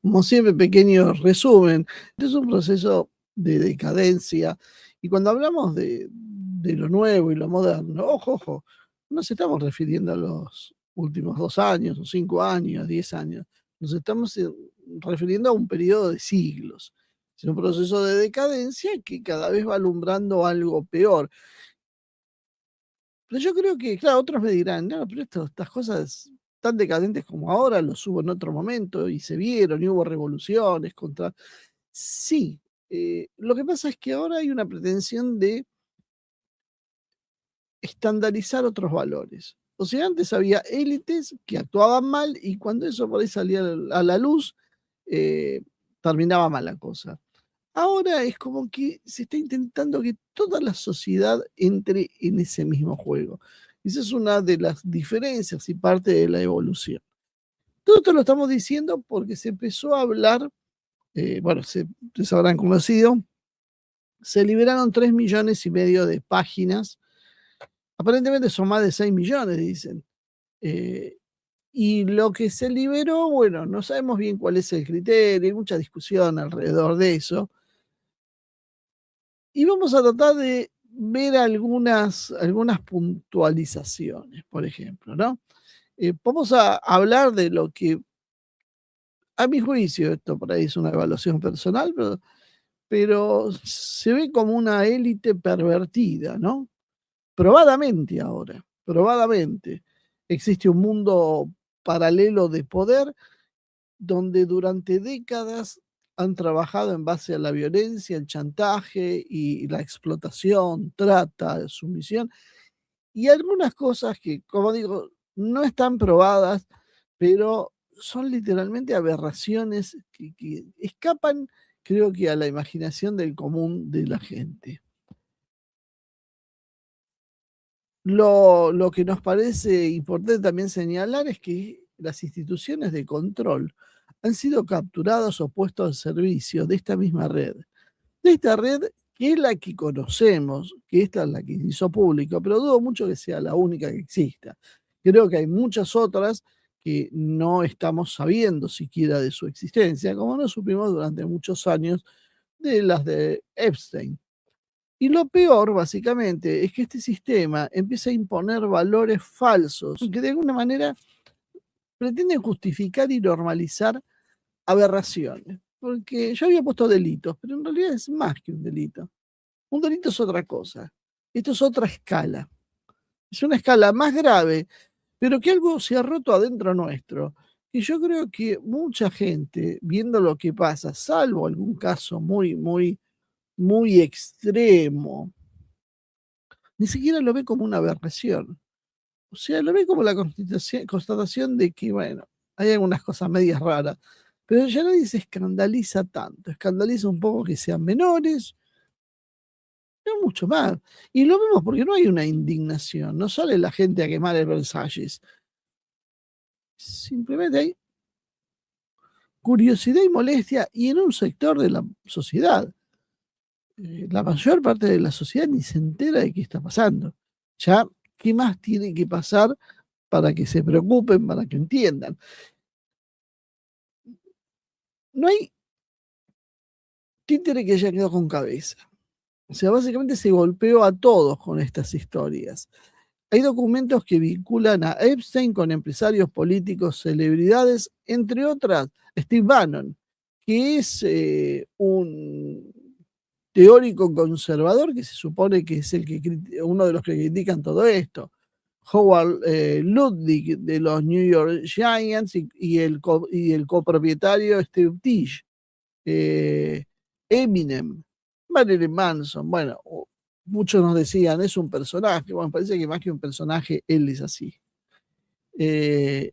Como siempre, pequeño resumen. Es un proceso de decadencia. Y cuando hablamos de lo nuevo y lo moderno, ojo, ojo, no nos estamos refiriendo a los últimos 2 años, o 5 años, 10 años. Nos estamos, refiriendo a un periodo de siglos. Es un proceso de decadencia que cada vez va alumbrando algo peor. Pero yo creo que, claro, otros me dirán: "No, pero estas cosas tan decadentes como ahora los hubo en otro momento y se vieron y hubo revoluciones contra". Sí, lo que pasa es que ahora hay una pretensión de estandarizar otros valores. O sea, antes había élites que actuaban mal y cuando eso por ahí salía a la luz, eh, terminaba mal la cosa. Ahora es como que se está intentando que toda la sociedad entre en ese mismo juego. Esa es una de las diferencias y parte de la evolución. Todo esto lo estamos diciendo porque se empezó a hablar, bueno, ustedes habrán conocido, se liberaron 3,5 millones de páginas. Aparentemente son más de 6 millones, dicen. Eh, y lo que se liberó, bueno, no sabemos bien cuál es el criterio, hay mucha discusión alrededor de eso. Y vamos a tratar de ver algunas puntualizaciones, por ejemplo, ¿no? Vamos a hablar de lo que, a mi juicio, esto por ahí es una evaluación personal, pero se ve como una élite pervertida, ¿no? Probadamente ahora, probadamente. Existe un mundo paralelo de poder donde durante décadas han trabajado en base a la violencia, el chantaje y la explotación, trata, sumisión, y algunas cosas que, como digo, no están probadas, pero son literalmente aberraciones que escapan, creo que, a la imaginación del común de la gente. Lo que nos parece importante también señalar es que las instituciones de control han sido capturadas o puestos al servicio de esta misma red. De esta red que es la que conocemos, que esta es la que hizo público, pero dudo mucho que sea la única que exista. Creo que hay muchas otras que no estamos sabiendo siquiera de su existencia, como no supimos durante muchos años de las de Epstein. Y lo peor, básicamente, es que este sistema empieza a imponer valores falsos que de alguna manera pretenden justificar y normalizar aberraciones. Porque yo había puesto delitos, pero en realidad es más que un delito. Un delito es otra cosa. Esto es otra escala. Es una escala más grave, pero que algo se ha roto adentro nuestro. Y yo creo que mucha gente, viendo lo que pasa, salvo algún caso muy, muy, muy extremo, ni siquiera lo ve como una aberración. O sea, lo ve como la constatación de que, bueno, hay algunas cosas medias raras, pero ya nadie se escandaliza tanto. Escandaliza un poco que sean menores, no mucho más. Y lo vemos porque no hay una indignación, no sale la gente a quemar el Versalles. Simplemente hay curiosidad y molestia y en un sector de la sociedad. La mayor parte de la sociedad ni se entera de qué está pasando. Ya, ¿qué más tiene que pasar para que se preocupen, para que entiendan? No hay títere que haya quedado con cabeza. O sea, básicamente se golpeó a todos con estas historias. Hay documentos que vinculan a Epstein con empresarios políticos, celebridades, entre otras, Steve Bannon, que es un teórico conservador que se supone que es uno de los que critican todo esto. Howard Ludwig de los New York Giants y el copropietario Steve Tisch. Eminem, Marilyn Manson, bueno, muchos nos decían, es un personaje, bueno, parece que más que un personaje, él es así. Eh,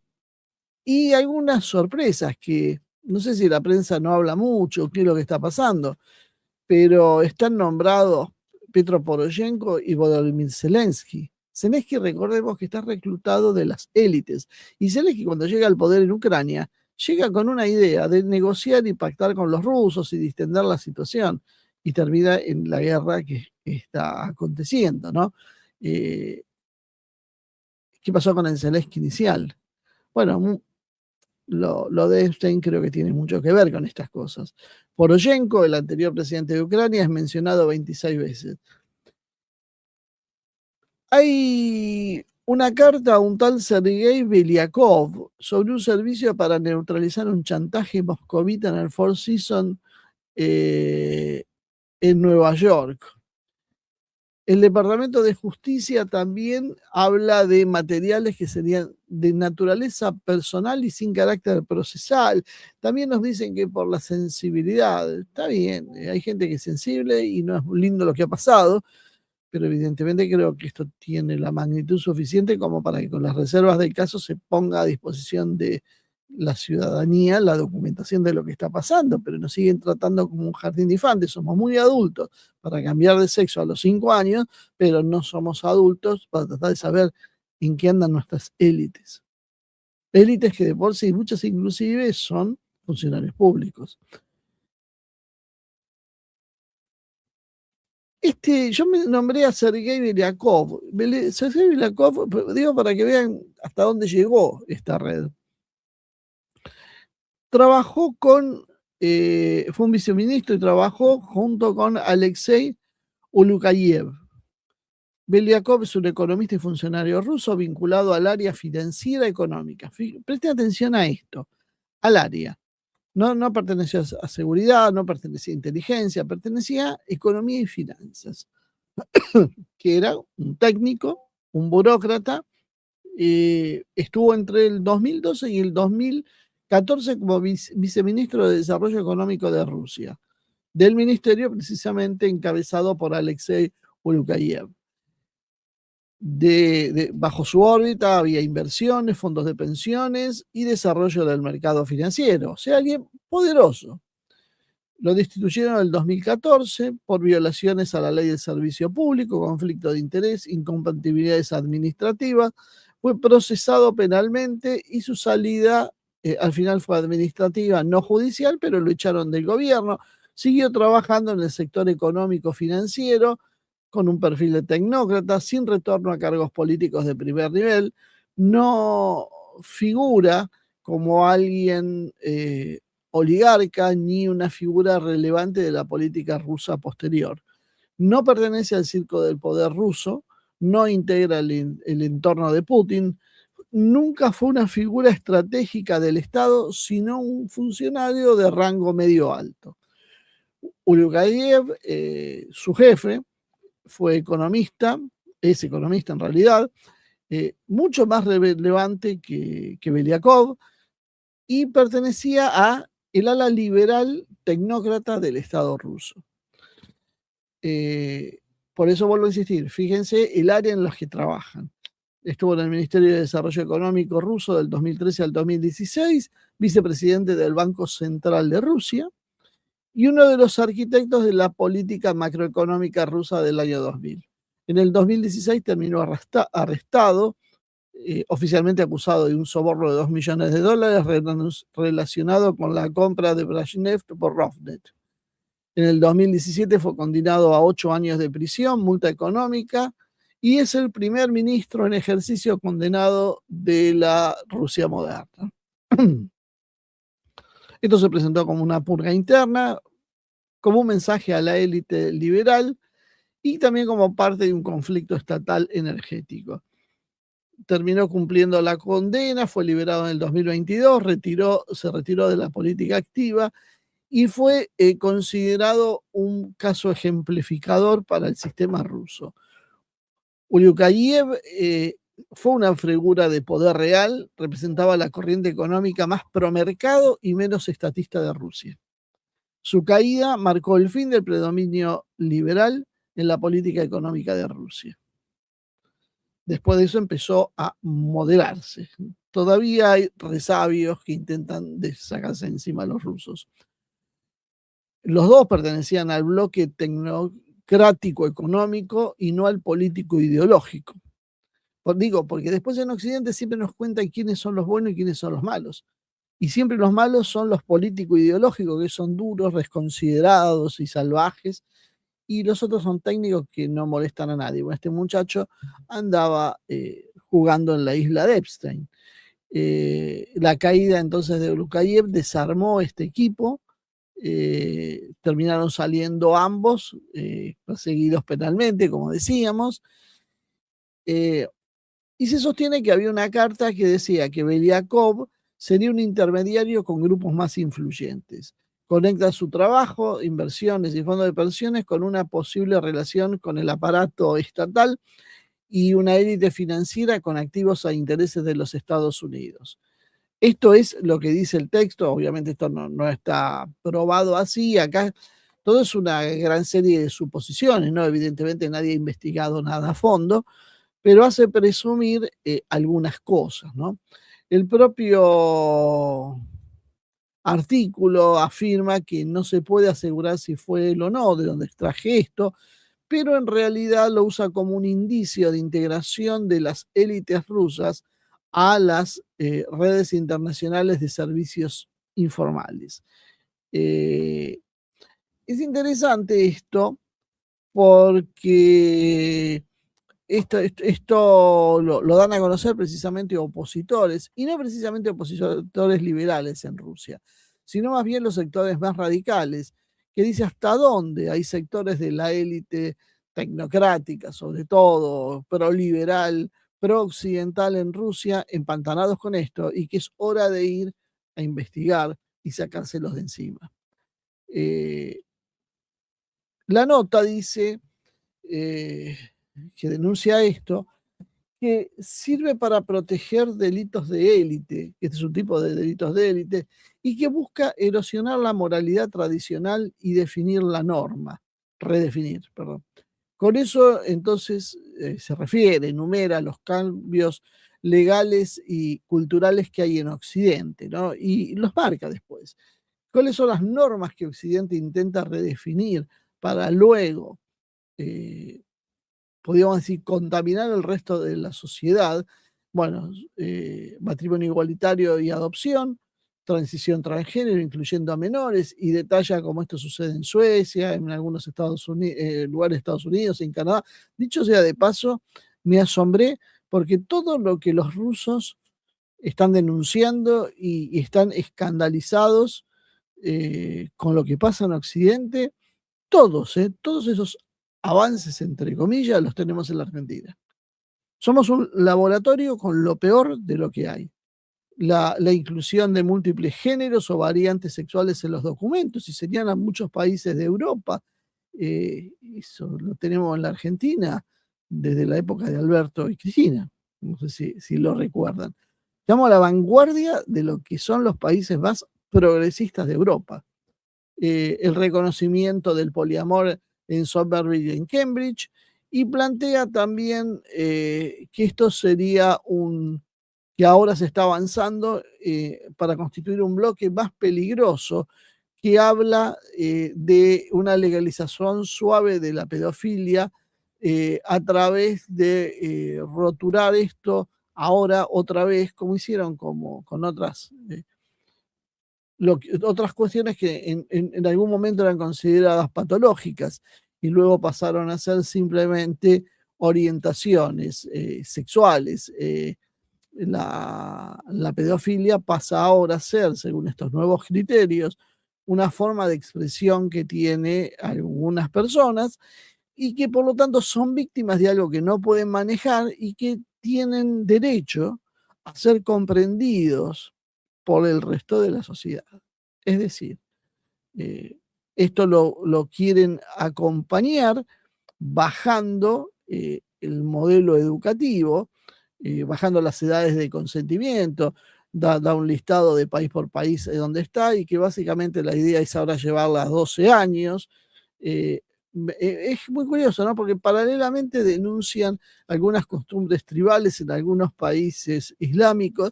y algunas sorpresas que no sé si la prensa no habla mucho, qué es lo que está pasando, pero están nombrados Petro Poroshenko y Volodymyr Zelensky. Zelensky, recordemos que está reclutado de las élites, y Zelensky cuando llega al poder en Ucrania, llega con una idea de negociar y pactar con los rusos y distender la situación, y termina en la guerra que está aconteciendo, ¿no? Eh, ¿Qué pasó con el Zelensky inicial? Bueno, Lo de Epstein creo que tiene mucho que ver con estas cosas. Poroshenko, el anterior presidente de Ucrania, es mencionado 26 veces. Hay una carta a un tal Sergei Beliakov sobre un servicio para neutralizar un chantaje moscovita en el Four Seasons en Nueva York. El Departamento de Justicia también habla de materiales que serían de naturaleza personal y sin carácter procesal. También nos dicen que por la sensibilidad, está bien, hay gente que es sensible y no es lindo lo que ha pasado, pero evidentemente creo que esto tiene la magnitud suficiente como para que con las reservas del caso se ponga a disposición de la ciudadanía la documentación de lo que está pasando, pero nos siguen tratando como un jardín de infantes. Somos muy adultos para cambiar de sexo a los 5 años, pero no somos adultos para tratar de saber en qué andan nuestras élites. Élites que de por sí, muchas inclusive, son funcionarios públicos. Yo me nombré a Sergei Beliakov. Sergei Beliakov, digo para que vean hasta dónde llegó esta red. Trabajó fue un viceministro y trabajó junto con Alexei Ulukayev. Beliakov es un economista y funcionario ruso vinculado al área financiera económica. Presten atención a esto, al área. No pertenecía a seguridad, no pertenecía a inteligencia, pertenecía a economía y finanzas, que era un técnico, un burócrata. Estuvo entre el 2012 y el 2014 como viceministro de Desarrollo Económico de Rusia, del ministerio precisamente encabezado por Alexei Ulukayev. Bajo su órbita había inversiones, fondos de pensiones y desarrollo del mercado financiero, o sea, alguien poderoso. Lo destituyeron en el 2014 por violaciones a la ley del servicio público, conflicto de interés, incompatibilidades administrativas. Fue procesado penalmente y su salida al final fue administrativa, no judicial, pero lo echaron del gobierno. Siguió trabajando en el sector económico financiero con un perfil de tecnócrata, sin retorno a cargos políticos de primer nivel. No figura como alguien oligarca ni una figura relevante de la política rusa posterior. No pertenece al circo del poder ruso, no integra el entorno de Putin, nunca fue una figura estratégica del Estado, sino un funcionario de rango medio alto. Ulukayev, su jefe, fue economista, es economista en realidad, mucho más relevante que Beliakov, y pertenecía a el ala liberal tecnócrata del Estado ruso. Por eso vuelvo a insistir, fíjense el área en la que trabajan. Estuvo en el Ministerio de Desarrollo Económico ruso del 2013 al 2016, vicepresidente del Banco Central de Rusia y uno de los arquitectos de la política macroeconómica rusa del año 2000. En el 2016 terminó arrestado, oficialmente acusado de un soborno de $2 millones relacionado con la compra de Brezhnev por Rosneft. En el 2017 fue condenado a 8 años de prisión, multa económica, y es el primer ministro en ejercicio condenado de la Rusia moderna. Esto se presentó como una purga interna, como un mensaje a la élite liberal y también como parte de un conflicto estatal energético. Terminó cumpliendo la condena, fue liberado en el 2022, se retiró de la política activa y fue considerado un caso ejemplificador para el sistema ruso. Ulukayev fue una figura de poder real, representaba la corriente económica más promercado y menos estatista de Rusia. Su caída marcó el fin del predominio liberal en la política económica de Rusia. Después de eso empezó a moderarse. Todavía hay resabios que intentan sacarse encima a los rusos. Los dos pertenecían al bloque tecnocrático económico y no al político ideológico. Digo, porque después en Occidente siempre nos cuentan quiénes son los buenos y quiénes son los malos. Y siempre los malos son los políticos ideológicos, que son duros, desconsiderados y salvajes, y los otros son técnicos que no molestan a nadie. Bueno, este muchacho andaba jugando en la isla de Epstein. La caída entonces de Lukayev desarmó este equipo. Terminaron saliendo ambos, perseguidos penalmente, como decíamos. Y se sostiene que había una carta que decía que Beliakov sería un intermediario con grupos más influyentes. Conecta su trabajo, inversiones y fondos de pensiones con una posible relación con el aparato estatal y una élite financiera con activos a intereses de los Estados Unidos. Esto es lo que dice el texto, obviamente esto no está probado así, acá todo es una gran serie de suposiciones, ¿no? Evidentemente nadie ha investigado nada a fondo, pero hace presumir algunas cosas, ¿no? El propio artículo afirma que no se puede asegurar si fue él o no, de donde extraje esto, pero en realidad lo usa como un indicio de integración de las élites rusas a las redes internacionales de servicios informales. Eh, es interesante esto porque esto lo dan a conocer precisamente opositores, y no precisamente opositores liberales en Rusia, sino más bien los sectores más radicales, que dice hasta dónde hay sectores de la élite tecnocrática, sobre todo proliberal, pro-occidental en Rusia, empantanados con esto, y que es hora de ir a investigar y sacárselos de encima. La nota dice que denuncia esto, que sirve para proteger delitos de élite, que este es un tipo de delitos de élite, y que busca erosionar la moralidad tradicional y definir la norma, redefinir, perdón. Con eso, entonces, se refiere, enumera los cambios legales y culturales que hay en Occidente, ¿no? Y los marca después. ¿Cuáles son las normas que Occidente intenta redefinir para luego eh, podríamos decir, contaminar el resto de la sociedad? Bueno, matrimonio igualitario y adopción, transición transgénero, incluyendo a menores, y detalla cómo esto sucede en Suecia, en algunos lugares de Estados Unidos, en Canadá. Dicho sea de paso, me asombré porque todo lo que los rusos están denunciando y están escandalizados con lo que pasa en Occidente, todos esos avances, entre comillas, los tenemos en la Argentina. Somos un laboratorio con lo peor de lo que hay. La inclusión de múltiples géneros o variantes sexuales en los documentos, y señalan muchos países de Europa. Eso lo tenemos en la Argentina desde la época de Alberto y Cristina. No sé si lo recuerdan. Estamos a la vanguardia de lo que son los países más progresistas de Europa. El reconocimiento del poliamor en Somerville y en Cambridge, y plantea también que esto sería que ahora se está avanzando para constituir un bloque más peligroso, que habla de una legalización suave de la pedofilia a través de roturar esto ahora otra vez, como hicieron con otras cuestiones que en algún momento eran consideradas patológicas y luego pasaron a ser simplemente orientaciones sexuales. La pedofilia pasa ahora a ser, según estos nuevos criterios, una forma de expresión que tiene algunas personas, y que por lo tanto son víctimas de algo que no pueden manejar y que tienen derecho a ser comprendidos por el resto de la sociedad. Es decir, eh, esto lo quieren acompañar bajando el modelo educativo, bajando las edades de consentimiento, da un listado de país por país donde está, y que básicamente la idea es ahora llevarla a 12 años. Eh, es muy curioso, ¿no? Porque paralelamente denuncian algunas costumbres tribales en algunos países islámicos,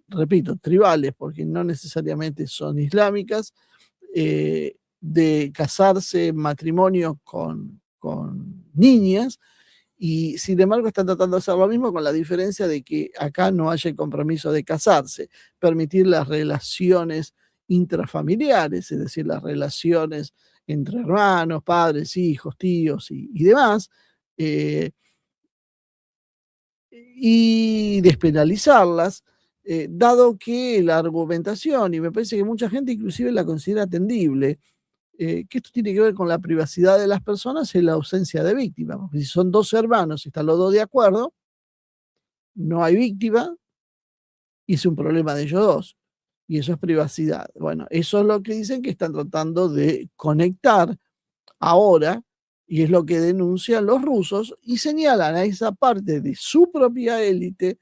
repito, tribales, porque no necesariamente son islámicas, de casarse en matrimonio con niñas, y sin embargo están tratando de hacer lo mismo, con la diferencia de que acá no haya el compromiso de casarse, permitir las relaciones intrafamiliares, es decir, las relaciones entre hermanos, padres, hijos, tíos y demás, eh, y despenalizarlas, dado que la argumentación, y me parece que mucha gente inclusive la considera atendible, que esto tiene que ver con la privacidad de las personas y la ausencia de víctima. Porque si son dos hermanos y están los dos de acuerdo, no hay víctima y es un problema de ellos dos. Y eso es privacidad. Bueno, eso es lo que dicen que están tratando de conectar ahora, y es lo que denuncian los rusos, y señalan a esa parte de su propia élite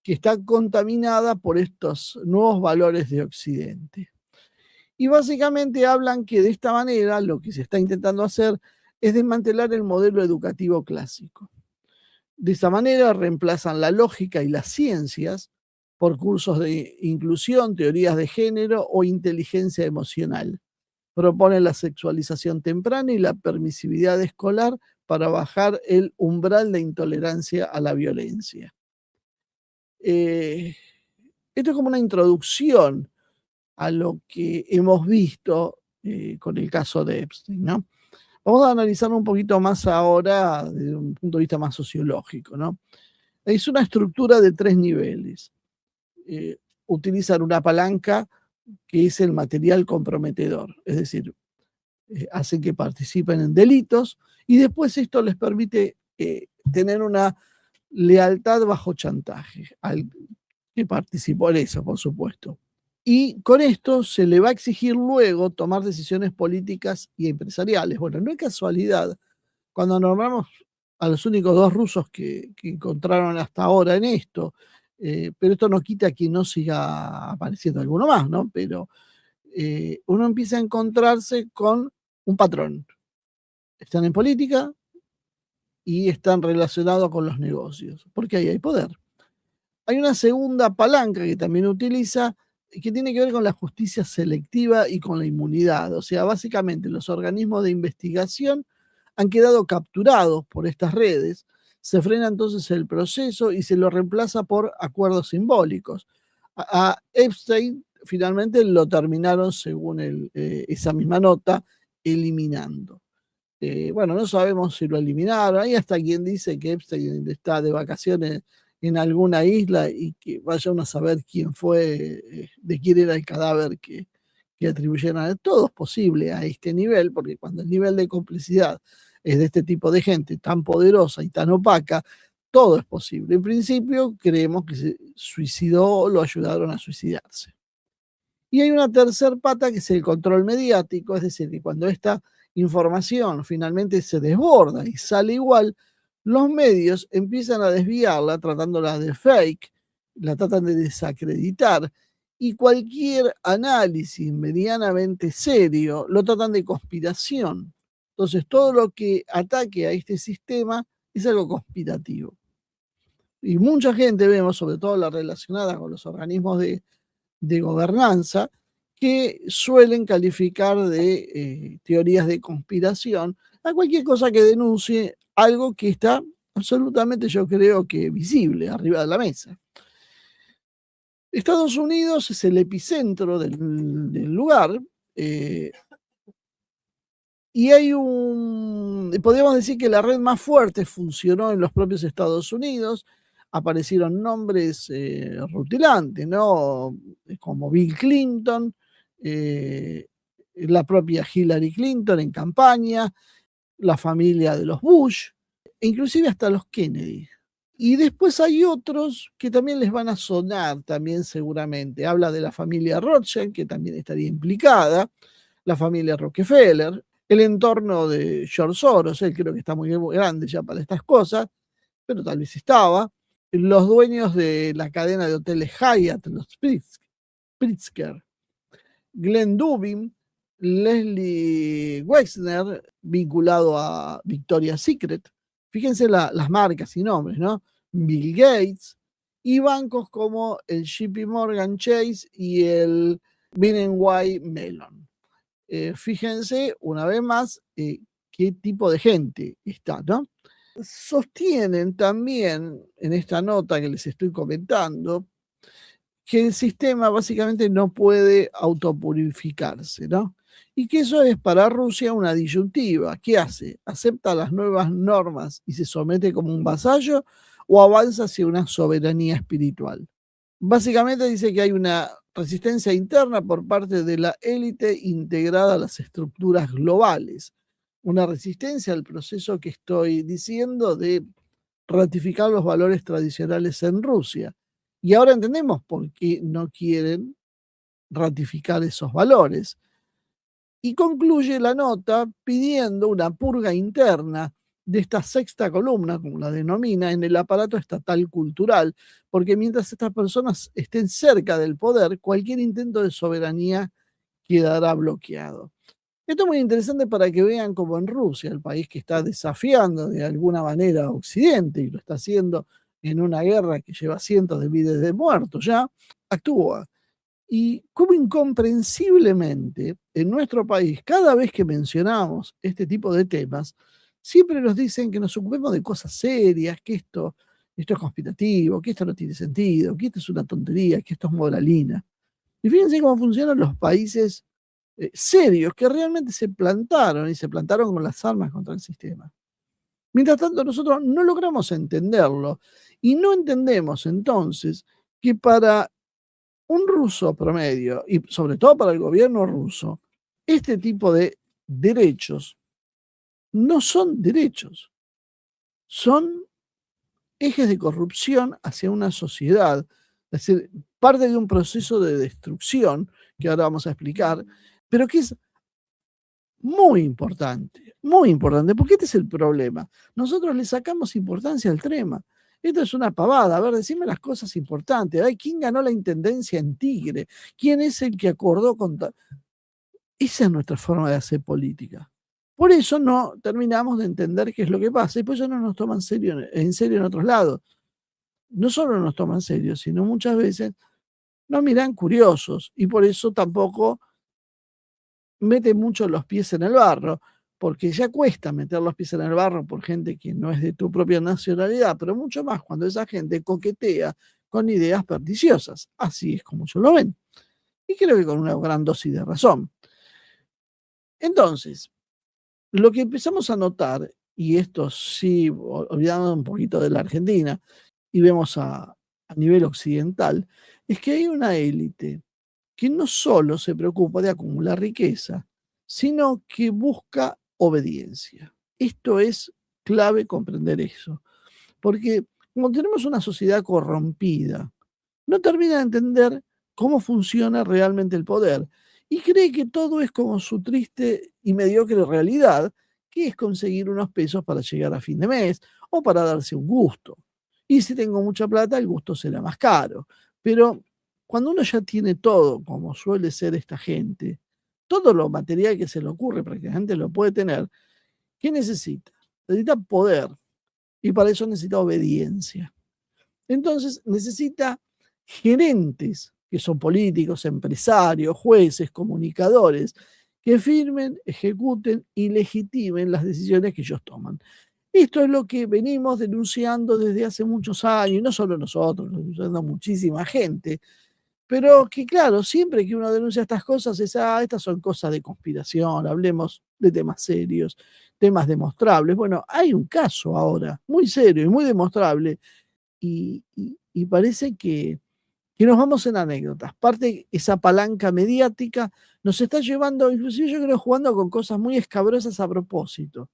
que está contaminada por estos nuevos valores de Occidente. Y básicamente hablan que de esta manera lo que se está intentando hacer es desmantelar el modelo educativo clásico. De esa manera reemplazan la lógica y las ciencias por cursos de inclusión, teorías de género o inteligencia emocional. Proponen la sexualización temprana y la permisividad escolar para bajar el umbral de intolerancia a la violencia. Esto es como una introducción a lo que hemos visto con el caso de Epstein, ¿no? Vamos a analizarlo un poquito más ahora desde un punto de vista más sociológico, ¿no? Es una estructura de 3 niveles. Utilizan una palanca que es el material comprometedor, es decir, hacen que participen en delitos y después esto les permite tener una lealtad bajo chantaje al que participó en eso, por supuesto. Y con esto se le va a exigir luego tomar decisiones políticas y empresariales. Bueno, no es casualidad, cuando nombramos a los únicos 2 rusos que encontraron hasta ahora en esto, pero esto no quita que no siga apareciendo alguno más, ¿no? Pero uno empieza a encontrarse con un patrón. Están en política y están relacionados con los negocios, porque ahí hay poder. Hay una segunda palanca que también utiliza, que tiene que ver con la justicia selectiva y con la inmunidad. O sea, básicamente los organismos de investigación han quedado capturados por estas redes, se frena entonces el proceso y se lo reemplaza por acuerdos simbólicos. A Epstein finalmente lo terminaron, según esa misma nota, eliminando. Bueno, no sabemos si lo eliminaron. Hay hasta quien dice que Epstein está de vacaciones en alguna isla y que vaya uno a saber quién fue, de quién era el cadáver que atribuyeron a él. Todo es posible a este nivel, porque cuando el nivel de complicidad es de este tipo de gente tan poderosa y tan opaca, todo es posible. En principio, creemos que se suicidó o lo ayudaron a suicidarse. Y hay una tercer pata que es el control mediático, es decir, que cuando esta información finalmente se desborda y sale igual, los medios empiezan a desviarla tratándola de fake, la tratan de desacreditar y cualquier análisis medianamente serio lo tratan de conspiración. Entonces, todo lo que ataque a este sistema es algo conspirativo. Y mucha gente vemos, sobre todo la relacionada con los organismos de gobernanza, que suelen calificar de teorías de conspiración a cualquier cosa que denuncie algo que está absolutamente, yo creo que visible, arriba de la mesa. Estados Unidos es el epicentro del lugar, y hay podríamos decir que la red más fuerte funcionó en los propios Estados Unidos. Aparecieron nombres rutilantes, ¿no? Como Bill Clinton, eh, la propia Hillary Clinton en campaña, la familia de los Bush, e inclusive hasta los Kennedy. Y después hay otros que también les van a sonar también seguramente. Habla de la familia Rothschild, que también estaría implicada, la familia Rockefeller, el entorno de George Soros, él creo que está muy grande ya para estas cosas, pero tal vez estaba. Los dueños de la cadena de hoteles Hyatt, los Pritzker, Glenn Dubin, Leslie Wexner, vinculado a Victoria's Secret. Fíjense las marcas y nombres, ¿no? Bill Gates, y bancos como el JP Morgan Chase y el BNY Mellon. Fíjense una vez más qué tipo de gente está, ¿no? Sostienen también en esta nota que les estoy comentando que el sistema básicamente no puede autopurificarse, ¿no? Y que eso es para Rusia una disyuntiva. ¿Qué hace? ¿Acepta las nuevas normas y se somete como un vasallo o avanza hacia una soberanía espiritual? Básicamente dice que hay una resistencia interna por parte de la élite integrada a las estructuras globales. Una resistencia al proceso que estoy diciendo de ratificar los valores tradicionales en Rusia. Y ahora entendemos por qué no quieren ratificar esos valores. Y concluye la nota pidiendo una purga interna de esta sexta columna, como la denomina, en el aparato estatal cultural, porque mientras estas personas estén cerca del poder, cualquier intento de soberanía quedará bloqueado. Esto es muy interesante para que vean cómo en Rusia, el país que está desafiando de alguna manera a Occidente y lo está haciendo en una guerra que lleva cientos de miles de muertos ya, actúa. Y cómo incomprensiblemente en nuestro país, cada vez que mencionamos este tipo de temas, siempre nos dicen que nos ocupemos de cosas serias, que esto es conspirativo, que esto no tiene sentido, que esto es una tontería, que esto es moralina. Y fíjense cómo funcionan los países serios que realmente se plantaron y se plantaron con las armas contra el sistema. Mientras tanto, nosotros no logramos entenderlo y no entendemos entonces que para un ruso promedio, y sobre todo para el gobierno ruso, este tipo de derechos no son derechos, son ejes de corrupción hacia una sociedad, es decir, parte de un proceso de destrucción que ahora vamos a explicar, pero que es muy importante, porque este es el problema. Nosotros le sacamos importancia al tema. Esto es una pavada. A ver, decime las cosas importantes. Ay, ¿quién ganó la intendencia en Tigre? ¿Quién es el que acordó con tal? Esa es nuestra forma de hacer política. Por eso no terminamos de entender qué es lo que pasa y por eso no nos toman en serio en otros lados. No solo no nos toman en serio, sino muchas veces nos miran curiosos y por eso tampoco mete mucho los pies en el barro, porque ya cuesta meter los pies en el barro por gente que no es de tu propia nacionalidad, pero mucho más cuando esa gente coquetea con ideas perniciosas. Así es como yo lo ven. Y creo que con una gran dosis de razón. Entonces, lo que empezamos a notar, y esto sí, olvidando un poquito de la Argentina, y vemos a nivel occidental, es que hay una élite que no solo se preocupa de acumular riqueza, sino que busca obediencia. Esto es clave comprender eso, porque como tenemos una sociedad corrompida, no termina de entender cómo funciona realmente el poder y cree que todo es como su triste y mediocre realidad, que es conseguir unos pesos para llegar a fin de mes o para darse un gusto. Y si tengo mucha plata, el gusto será más caro. Pero cuando uno ya tiene todo, como suele ser esta gente, todo lo material que se le ocurre prácticamente lo puede tener, ¿qué necesita? Necesita poder y para eso necesita obediencia. Entonces necesita gerentes, que son políticos, empresarios, jueces, comunicadores, que firmen, ejecuten y legitimen las decisiones que ellos toman. Esto es lo que venimos denunciando desde hace muchos años, y no solo nosotros, lo denunciando muchísima gente, pero que claro, siempre que uno denuncia estas cosas, estas son cosas de conspiración, hablemos de temas serios, temas demostrables. Bueno, hay un caso ahora muy serio y muy demostrable y parece que nos vamos en anécdotas. Parte esa palanca mediática nos está llevando, inclusive yo creo, jugando con cosas muy escabrosas a propósito,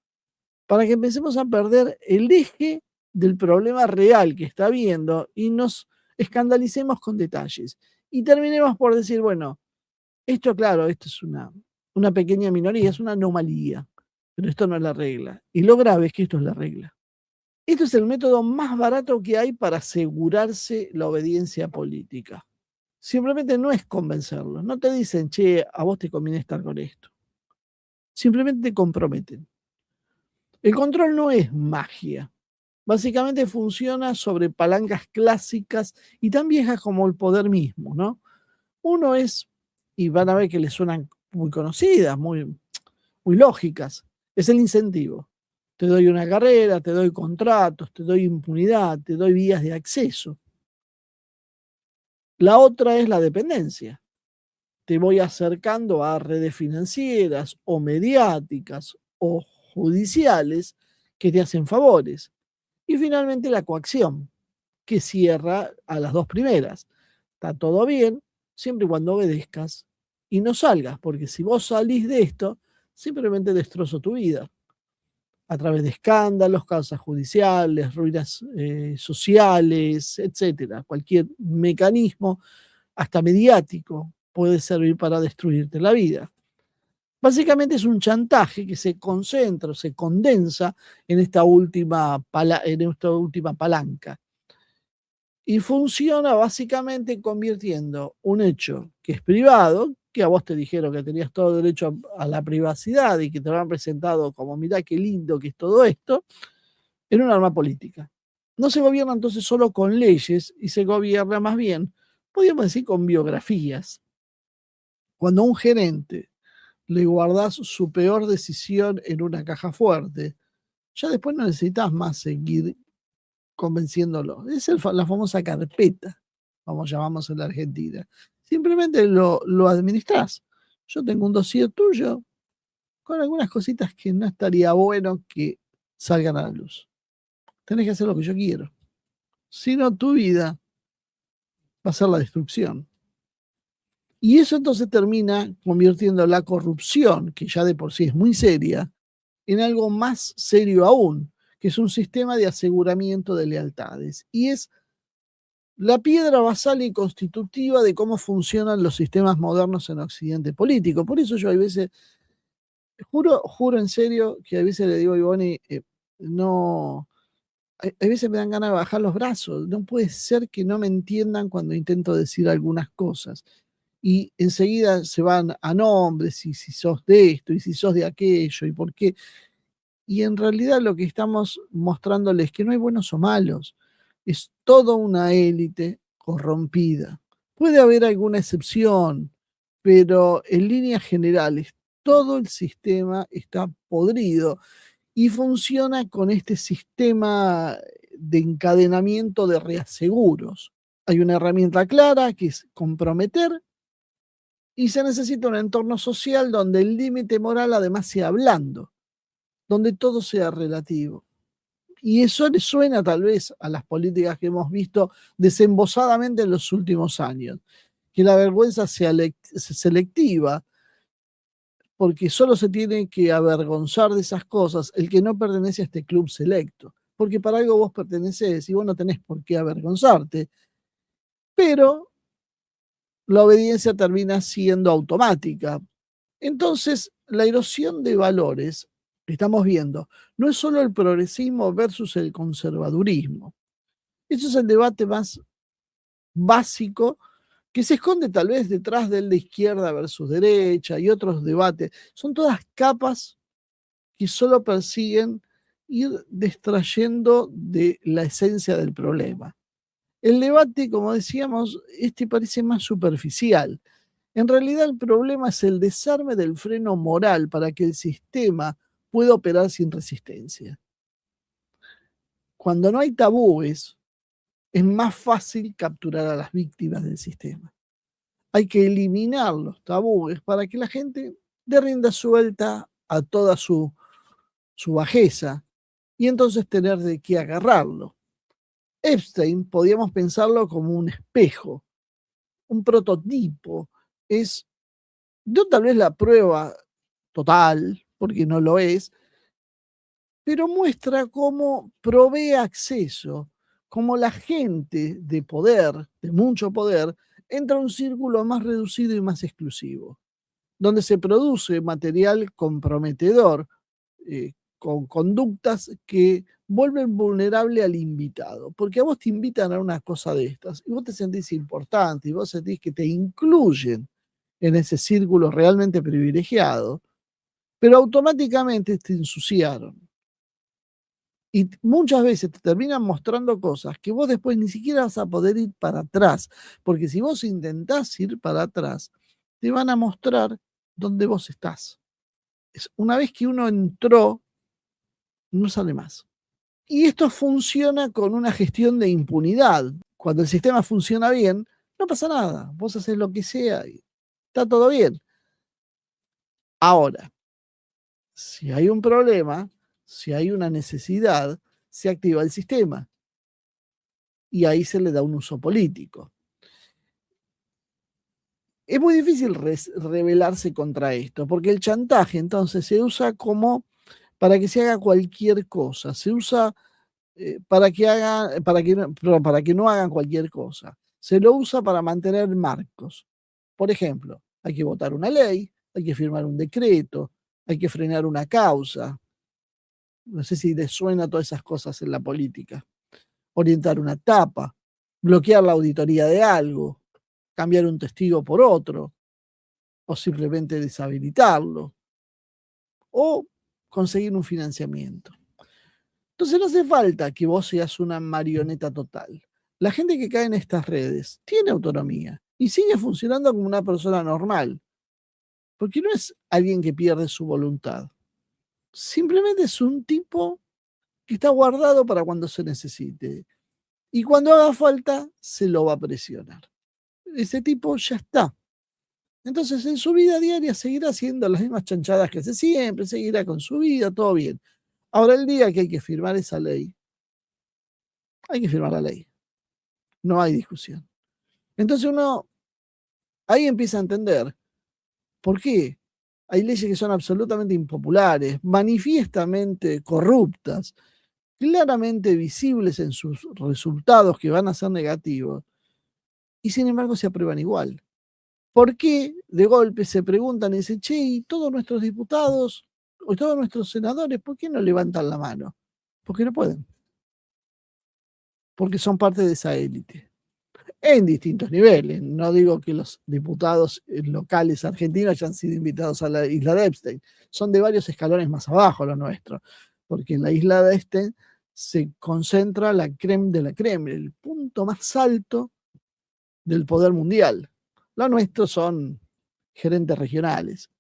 para que empecemos a perder el eje del problema real que está habiendo y nos escandalicemos con detalles. Y terminemos por decir, bueno, esto claro, esto es una pequeña minoría, es una anomalía, pero esto no es la regla. Y lo grave es que esto es la regla. Esto es el método más barato que hay para asegurarse la obediencia política. Simplemente no es convencerlos. No te dicen, che, a vos te conviene estar con esto. Simplemente te comprometen. El control no es magia. Básicamente funciona sobre palancas clásicas y tan viejas como el poder mismo, ¿no? Uno es, y van a ver que les suenan muy conocidas, muy lógicas, es el incentivo. Te doy una carrera, te doy contratos, te doy impunidad, te doy vías de acceso. La otra es la dependencia. Te voy acercando a redes financieras o mediáticas o judiciales que te hacen favores. Y finalmente la coacción, que cierra a las dos primeras. está todo bien, siempre y cuando obedezcas y no salgas, porque si vos salís de esto, simplemente destrozo tu vida a través de escándalos, causas judiciales, ruinas sociales, etcétera. Cualquier mecanismo, hasta mediático, puede servir para destruirte la vida. Básicamente es un chantaje que se concentra, se condensa en esta última palanca. Y funciona básicamente convirtiendo un hecho que es privado, que a vos te dijeron que tenías todo derecho a la privacidad y que te lo han presentado como, mirá qué lindo que es todo esto, en un arma política. No se gobierna entonces solo con leyes y se gobierna más bien, podríamos decir, con biografías. Cuando a un gerente le guardás su peor decisión en una caja fuerte, ya después no necesitas más seguir convenciéndolo. Es la famosa carpeta, como llamamos en la Argentina. Simplemente lo administrás. Yo tengo un dossier tuyo con algunas cositas que no estaría bueno que salgan a la luz. Tenés que hacer lo que yo quiero. Si no, tu vida va a ser la destrucción. Y eso entonces termina convirtiendo la corrupción, que ya de por sí es muy seria, en algo más serio aún, que es un sistema de aseguramiento de lealtades. Y es la piedra basal y constitutiva de cómo funcionan los sistemas modernos en Occidente político. Por eso yo a veces, juro en serio, que a veces le digo a Ivonne, no, a veces me dan ganas de bajar los brazos. No puede ser que no me entiendan cuando intento decir algunas cosas. Y enseguida se van a nombres, y si sos de esto, y si sos de aquello, y por qué. Y en realidad lo que estamos mostrándoles es que no hay buenos o malos, es toda una élite corrompida. Puede haber alguna excepción, pero en líneas generales todo el sistema está podrido y funciona con este sistema de encadenamiento de reaseguros. Hay una herramienta clara que es comprometer y se necesita un entorno social donde el límite moral además sea blando, donde todo sea relativo. Y eso le suena tal vez a las políticas que hemos visto desembosadamente en los últimos años, que la vergüenza sea selectiva, porque solo se tiene que avergonzar de esas cosas el que no pertenece a este club selecto, porque para algo vos perteneces y vos no tenés por qué avergonzarte, pero la obediencia termina siendo automática. Entonces, la erosión de valores que estamos viendo no es solo el progresismo versus el conservadurismo. Eso es el debate más básico que se esconde tal vez detrás del de izquierda versus derecha y otros debates. Son todas capas que solo persiguen ir distrayendo de la esencia del problema. El debate, como decíamos, este parece más superficial. En realidad el problema es el desarme del freno moral para que el sistema pueda operar sin resistencia. Cuando no hay tabúes, es más fácil capturar a las víctimas del sistema. Hay que eliminar los tabúes para que la gente dé rienda suelta a toda su bajeza y entonces tener de qué agarrarlo. Epstein podíamos pensarlo como un espejo, un prototipo. Es no tal vez la prueba total, porque no lo es, pero muestra cómo provee acceso, cómo la gente de poder, de mucho poder, entra a un círculo más reducido y más exclusivo, donde se produce material comprometedor, con conductas que vuelven vulnerable al invitado, porque a vos te invitan a una cosa de estas y vos te sentís importante y vos sentís que te incluyen en ese círculo realmente privilegiado, pero automáticamente te ensuciaron. Y muchas veces te terminan mostrando cosas que vos después ni siquiera vas a poder ir para atrás, porque si vos intentás ir para atrás, te van a mostrar dónde vos estás. Una vez que uno entró, no sale más. Y esto funciona con una gestión de impunidad. Cuando el sistema funciona bien, no pasa nada. Vos haces lo que sea y está todo bien. Ahora, si hay un problema, si hay una necesidad, se activa el sistema y ahí se le da un uso político. Es muy difícil rebelarse contra esto, porque el chantaje entonces se usa como para que se haga cualquier cosa, se usa para que no hagan cualquier cosa. Se lo usa para mantener marcos. Por ejemplo, hay que votar una ley, hay que firmar un decreto, hay que frenar una causa. No sé si les suena todas esas cosas en la política. Orientar una etapa, bloquear la auditoría de algo, cambiar un testigo por otro, o simplemente deshabilitarlo, o conseguir un financiamiento. Entonces no hace falta que vos seas una marioneta total. La gente que cae en estas redes tiene autonomía y sigue funcionando como una persona normal, porque no es alguien que pierde su voluntad. Simplemente es un tipo que está guardado para cuando se necesite. Y cuando haga falta, se lo va a presionar. Ese tipo ya está. Entonces, en su vida diaria seguirá haciendo las mismas chanchadas que hace siempre, seguirá con su vida, todo bien. Ahora, el día que hay que firmar esa ley, hay que firmar la ley. No hay discusión. Entonces uno ahí empieza a entender por qué hay leyes que son absolutamente impopulares, manifiestamente corruptas, claramente visibles en sus resultados que van a ser negativos, y sin embargo se aprueban igual. ¿Por qué de golpe se preguntan y dicen, che, y todos nuestros diputados o todos nuestros senadores, ¿por qué no levantan la mano? Porque no pueden, porque son parte de esa élite. En distintos niveles. No digo que los diputados locales argentinos hayan sido invitados a la isla de Epstein. Son de varios escalones más abajo lo nuestro. Porque en la isla de Epstein se concentra la creme de la creme, el punto más alto del poder mundial. Lo nuestro son gerentes regionales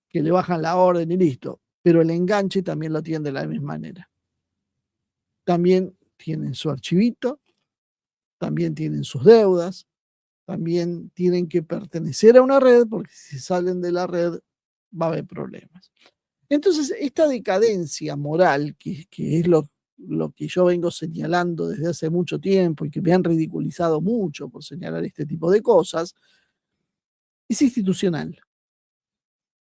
que le bajan la orden y listo. Pero el enganche también lo tienen de la misma manera. También tienen su archivito, también tienen sus deudas, también tienen que pertenecer a una red, porque si salen de la red va a haber problemas. Entonces, esta decadencia moral, que es lo que yo vengo señalando desde hace mucho tiempo y que me han ridiculizado mucho por señalar este tipo de cosas, es institucional.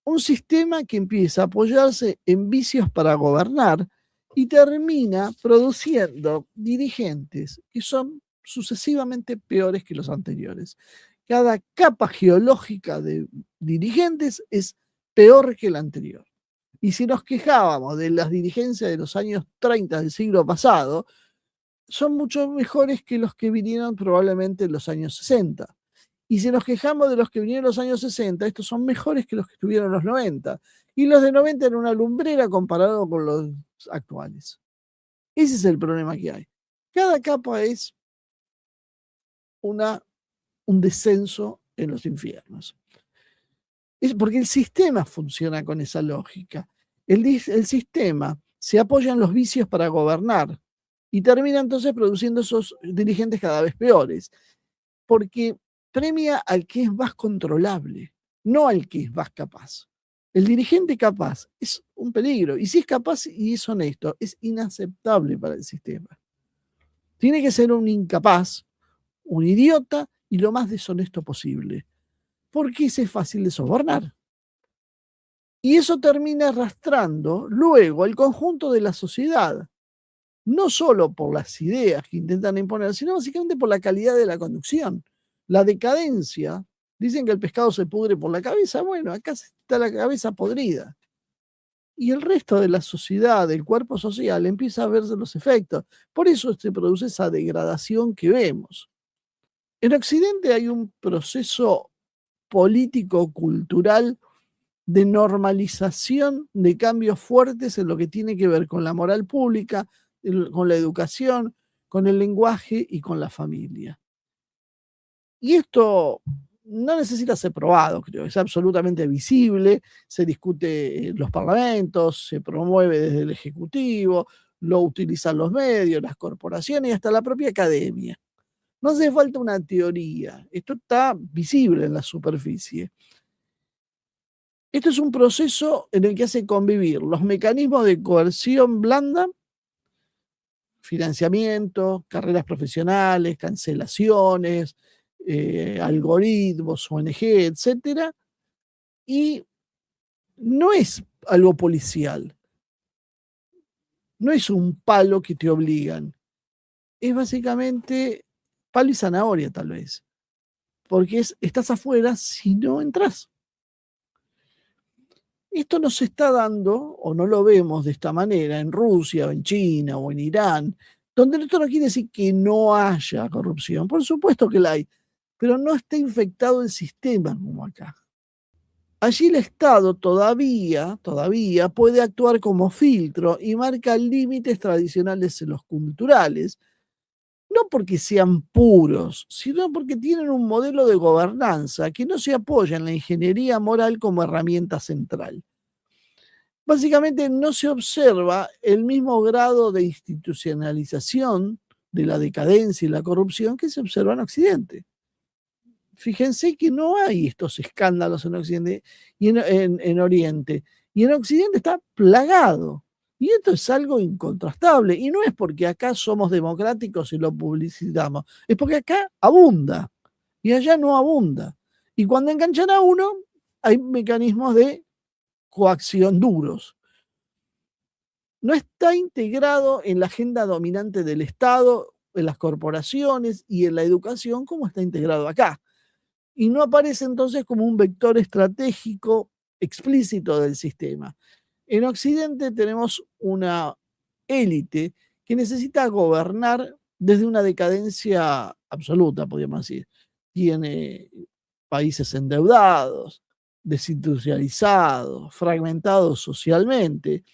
Un sistema que empieza a apoyarse en vicios para gobernar y termina produciendo dirigentes que son sucesivamente peores que los anteriores. Cada capa geológica de dirigentes es peor que la anterior. Y si nos quejábamos de las dirigencias de los años 30 del siglo pasado, son mucho mejores que los que vinieron probablemente en los años 60. Y si nos quejamos de los que vinieron en los años 60, estos son mejores que los que estuvieron en los 90. Y los de 90 eran una lumbrera comparado con los actuales. Ese es el problema que hay. Cada capa es un descenso en los infiernos. Es porque el sistema funciona con esa lógica. El sistema se apoya en los vicios para gobernar y termina entonces produciendo esos dirigentes cada vez peores. Porque premia al que es más controlable, no al que es más capaz. El dirigente capaz es un peligro, y si es capaz y es honesto, es inaceptable para el sistema. Tiene que ser un incapaz, un idiota y lo más deshonesto posible, porque ese es fácil de sobornar. Y eso termina arrastrando luego al conjunto de la sociedad, no solo por las ideas que intentan imponer, sino básicamente por la calidad de la conducción. La decadencia, dicen que el pescado se pudre por la cabeza, bueno, acá está la cabeza podrida. Y el resto de la sociedad, del cuerpo social, empieza a verse los efectos. Por eso se produce esa degradación que vemos. En Occidente hay un proceso político-cultural de normalización de cambios fuertes en lo que tiene que ver con la moral pública, con la educación, con el lenguaje y con la familia. Y esto no necesita ser probado, creo, es absolutamente visible, se discute en los parlamentos, se promueve desde el Ejecutivo, lo utilizan los medios, las corporaciones y hasta la propia academia. No hace falta una teoría, esto está visible en la superficie. Esto es un proceso en el que hace convivir los mecanismos de coerción blanda, financiamiento, carreras profesionales, cancelaciones, algoritmos, ONG, etcétera, y no es algo policial, no es un palo que te obligan, es básicamente palo y zanahoria tal vez, porque estás afuera si no entras. Esto no se está dando, o no lo vemos de esta manera, en Rusia, o en China, o en Irán, donde esto no quiere decir que no haya corrupción. Por supuesto que la hay, pero no está infectado el sistema como acá. Allí el Estado todavía puede actuar como filtro y marca límites tradicionales en los culturales, no porque sean puros, sino porque tienen un modelo de gobernanza que no se apoya en la ingeniería moral como herramienta central. Básicamente no se observa el mismo grado de institucionalización de la decadencia y la corrupción que se observa en Occidente. Fíjense que no hay estos escándalos en Occidente y en Oriente. Y en Occidente está plagado. Y esto es algo incontrastable. Y no es porque acá somos democráticos y lo publicitamos. Es porque acá abunda. Y allá no abunda. Y cuando enganchan a uno, hay mecanismos de coacción duros. No está integrado en la agenda dominante del Estado, en las corporaciones y en la educación como está integrado acá. Y no aparece entonces como un vector estratégico explícito del sistema. En Occidente tenemos una élite que necesita gobernar desde una decadencia absoluta, podríamos decir. Tiene países endeudados, desindustrializados, fragmentados socialmente.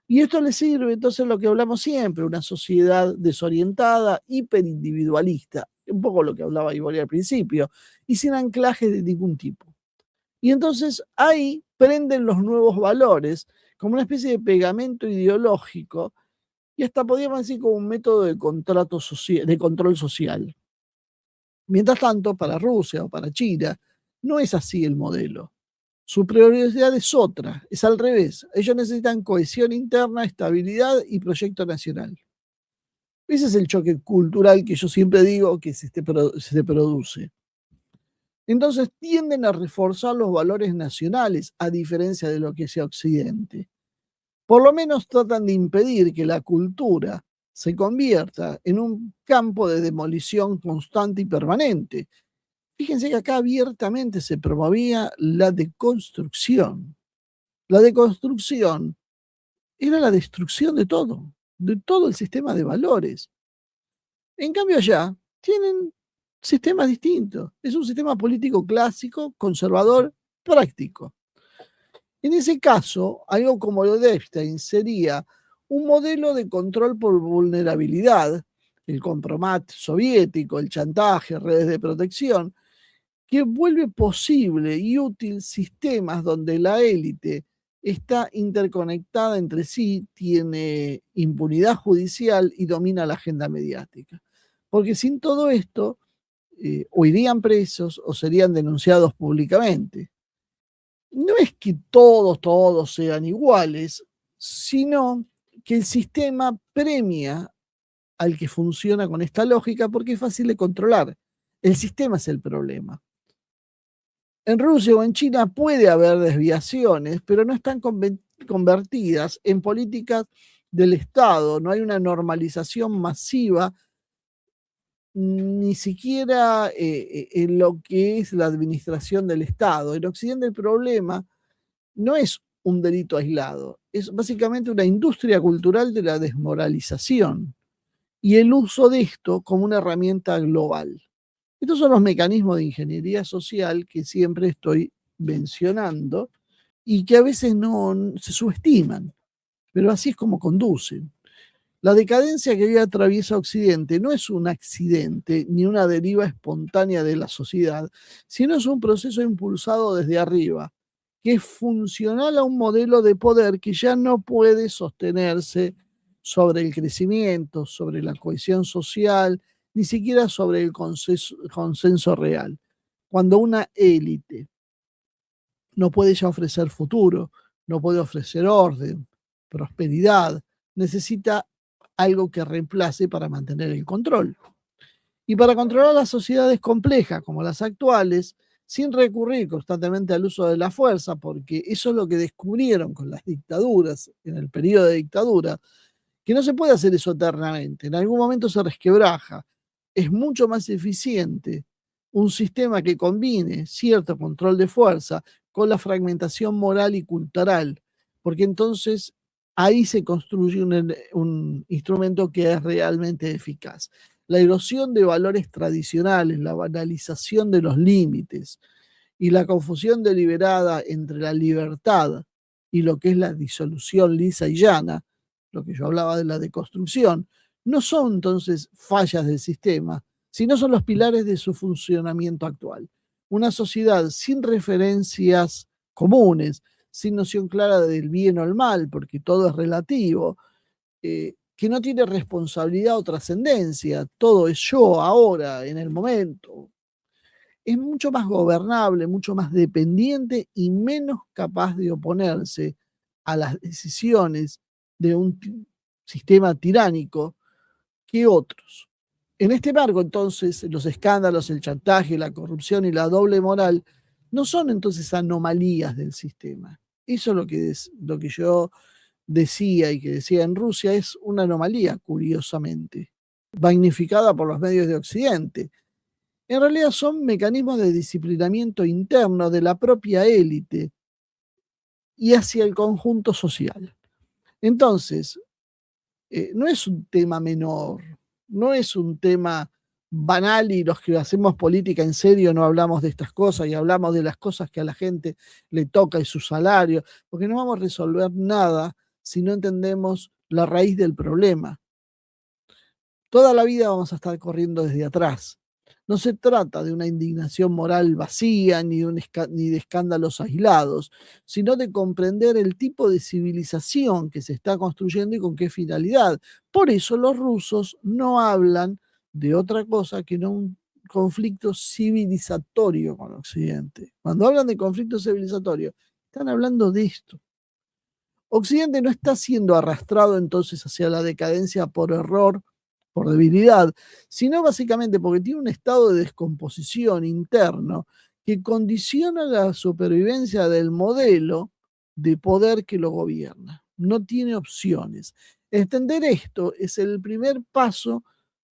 Y esto le sirve entonces lo que hablamos siempre, una sociedad desorientada, hiperindividualista, un poco lo que hablaba Ivori al principio, y sin anclaje de ningún tipo. Y entonces ahí prenden los nuevos valores como una especie de pegamento ideológico y hasta podríamos decir como un método de, de control social. Mientras tanto, para Rusia o para China, no es así el modelo. Su prioridad es otra, es al revés. Ellos necesitan cohesión interna, estabilidad y proyecto nacional. Ese es el choque cultural que yo siempre digo que se produce. Entonces tienden a reforzar los valores nacionales, a diferencia de lo que sea Occidente. Por lo menos tratan de impedir que la cultura se convierta en un campo de demolición constante y permanente. Fíjense que acá abiertamente se promovía la deconstrucción. La deconstrucción era la destrucción de todo el sistema de valores. En cambio allá tienen sistemas distintos. Es un sistema político clásico, conservador, práctico. En ese caso, algo como lo de Epstein sería un modelo de control por vulnerabilidad, el compromat soviético, el chantaje, redes de protección, que vuelve posible y útil sistemas donde la élite está interconectada entre sí, tiene impunidad judicial y domina la agenda mediática. Porque sin todo esto, o irían presos o serían denunciados públicamente. No es que todos sean iguales, sino que el sistema premia al que funciona con esta lógica porque es fácil de controlar. El sistema es el problema. En Rusia o en China puede haber desviaciones, pero no están convertidas en políticas del Estado. No hay una normalización masiva, ni siquiera en lo que es la administración del Estado. En Occidente el problema no es un delito aislado, es básicamente una industria cultural de la desmoralización y el uso de esto como una herramienta global. Estos son los mecanismos de ingeniería social que siempre estoy mencionando y que a veces no se subestiman, pero así es como conducen. La decadencia que hoy atraviesa Occidente no es un accidente ni una deriva espontánea de la sociedad, sino es un proceso impulsado desde arriba, que es funcional a un modelo de poder que ya no puede sostenerse sobre el crecimiento, sobre la cohesión social, ni siquiera sobre el consenso real. Cuando una élite no puede ya ofrecer futuro, no puede ofrecer orden, prosperidad, necesita algo que reemplace para mantener el control. Y para controlar las sociedades complejas como las actuales, sin recurrir constantemente al uso de la fuerza, porque eso es lo que descubrieron con las dictaduras, en el periodo de dictadura, que no se puede hacer eso eternamente, en algún momento se resquebraja. Es mucho más eficiente un sistema que combine cierto control de fuerza con la fragmentación moral y cultural, porque entonces ahí se construye un instrumento que es realmente eficaz. La erosión de valores tradicionales, la banalización de los límites y la confusión deliberada entre la libertad y lo que es la disolución lisa y llana, lo que yo hablaba de la deconstrucción, no son entonces fallas del sistema, sino son los pilares de su funcionamiento actual. Una sociedad sin referencias comunes, sin noción clara del bien o el mal, porque todo es relativo, que no tiene responsabilidad o trascendencia, todo es yo ahora, en el momento, es mucho más gobernable, mucho más dependiente y menos capaz de oponerse a las decisiones de un sistema tiránico que otros. En este marco, entonces, los escándalos, el chantaje, la corrupción y la doble moral no son entonces anomalías del sistema. Eso es lo que yo decía y que decía en Rusia, es una anomalía, curiosamente, magnificada por los medios de Occidente. En realidad son mecanismos de disciplinamiento interno de la propia élite y hacia el conjunto social. Entonces, no es un tema menor, no es un tema banal y los que hacemos política en serio no hablamos de estas cosas y hablamos de las cosas que a la gente le toca y su salario, porque no vamos a resolver nada si no entendemos la raíz del problema. Toda la vida vamos a estar corriendo desde atrás. No se trata de una indignación moral vacía ni de escándalos aislados, sino de comprender el tipo de civilización que se está construyendo y con qué finalidad. Por eso los rusos no hablan de otra cosa que no un conflicto civilizatorio con Occidente. Cuando hablan de conflicto civilizatorio, están hablando de esto. Occidente no está siendo arrastrado entonces hacia la decadencia por error, por debilidad, sino básicamente porque tiene un estado de descomposición interno que condiciona la supervivencia del modelo de poder que lo gobierna. No tiene opciones. Entender esto es el primer paso